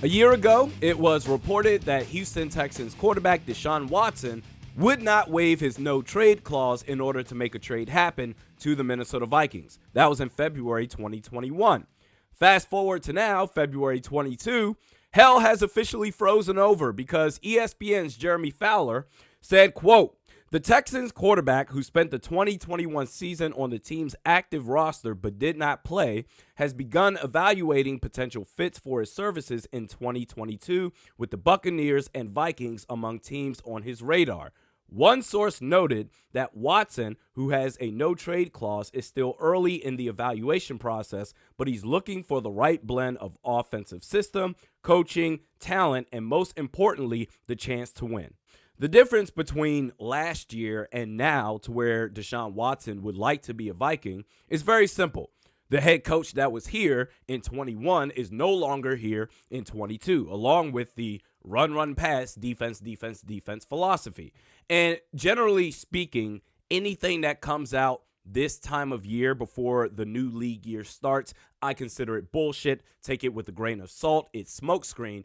A year ago, it was reported that Houston Texans quarterback Deshaun Watson would not waive his no-trade clause in order to make a trade happen to the Minnesota Vikings. That was in February 2021. Fast forward to now, February 22, hell has officially frozen over because ESPN's Jeremy Fowler said, quote, "The Texans quarterback who spent the 2021 season on the team's active roster but did not play has begun evaluating potential fits for his services in 2022 with the Buccaneers and Vikings among teams on his radar." One source noted that Watson, who has a no-trade clause, is still early in the evaluation process, but he's looking for the right blend of offensive system, coaching, talent, and most importantly, the chance to win. The difference between last year and now to where Deshaun Watson would like to be a Viking is very simple. The head coach that was here in 21 is no longer here in 22, along with the run, pass, defense philosophy. And generally speaking, anything that comes out this time of year before the new league year starts, I consider it bullshit. Take it with a grain of salt. It's smokescreen.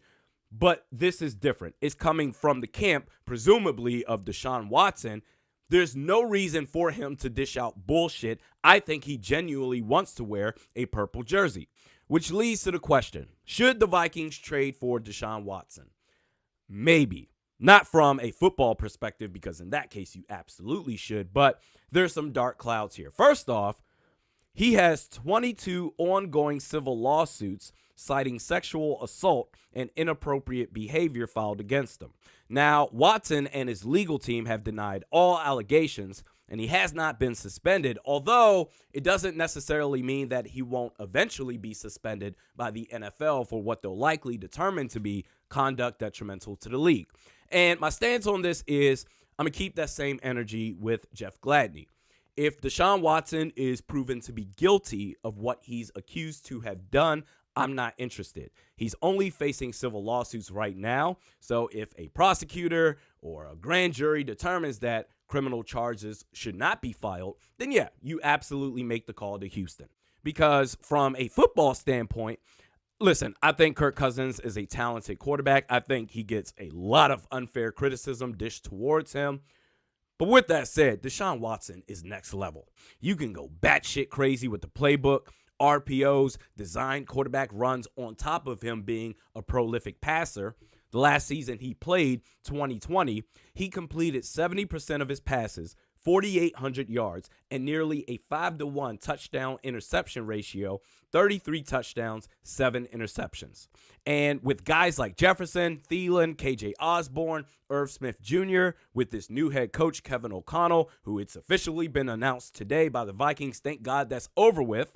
But this is different. It's coming from the camp, presumably, of Deshaun Watson. There's no reason for him to dish out bullshit. I think he genuinely wants to wear a purple jersey, which leads to the question, should the Vikings trade for Deshaun Watson? Maybe. Not from a football perspective, because in that case, you absolutely should. But there's some dark clouds here. First off, he has 22 ongoing civil lawsuits citing sexual assault and inappropriate behavior filed against him. Now, Watson and his legal team have denied all allegations, and he has not been suspended, although it doesn't necessarily mean that he won't eventually be suspended by the NFL for what they'll likely determine to be conduct detrimental to the league. And my stance on this is I'm going to keep that same energy with Jeff Gladney. If Deshaun Watson is proven to be guilty of what he's accused to have done, I'm not interested. He's only facing civil lawsuits right now. So if a prosecutor or a grand jury determines that criminal charges should not be filed, then yeah, you absolutely make the call to Houston. Because from a football standpoint, listen, I think Kirk Cousins is a talented quarterback. I think he gets a lot of unfair criticism dished towards him. But with that said, Deshaun Watson is next level. You can go batshit crazy with the playbook, RPOs, designed quarterback runs on top of him being a prolific passer. The last season he played, 2020, he completed 70% of his passes, 4,800 yards, and nearly a 5-to-1 touchdown-interception ratio, 33 touchdowns, 7 interceptions. And with guys like Jefferson, Thielen, KJ Osborne, Irv Smith Jr., with this new head coach, Kevin O'Connell, who it's officially been announced today by the Vikings, thank God that's over with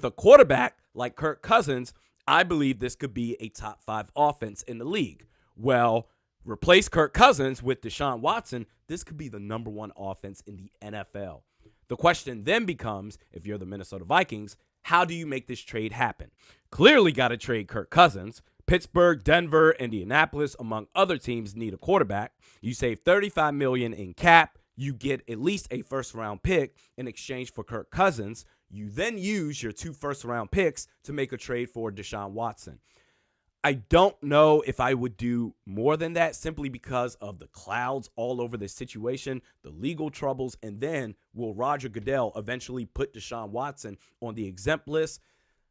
a quarterback like Kirk Cousins, I believe this could be a top 5 offense in the league. Well, replace Kirk Cousins with Deshaun Watson, this could be the number 1 offense in the NFL. The question then becomes, if you're the Minnesota Vikings, how do you make this trade happen? Clearly got to trade Kirk Cousins. Pittsburgh, Denver, Indianapolis, among other teams, need a quarterback. You save $35 million in cap. You get at least a first-round pick in exchange for Kirk Cousins. You then use your 2 first-round picks to make a trade for Deshaun Watson. I don't know if I would do more than that simply because of the clouds all over this situation, the legal troubles, and then will Roger Goodell eventually put Deshaun Watson on the exempt list?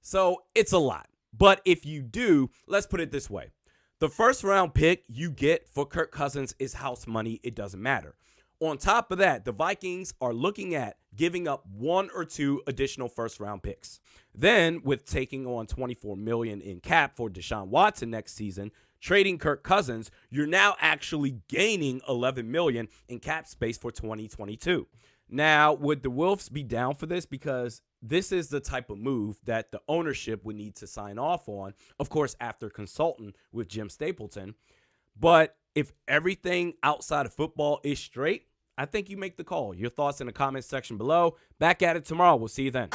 So it's a lot. But if you do, let's put it this way. The first-round pick you get for Kirk Cousins is house money. It doesn't matter. On top of that, the Vikings are looking at giving up 1 or 2 additional first-round picks. Then, with taking on $24 million in cap for Deshaun Watson next season, trading Kirk Cousins, you're now actually gaining $11 million in cap space for 2022. Now, would the Wolves be down for this? Because this is the type of move that the ownership would need to sign off on, of course, after consulting with Jim Stapleton. But if everything outside of football is straight, I think you make the call. Your thoughts in the comments section below. Back at it tomorrow. We'll see you then.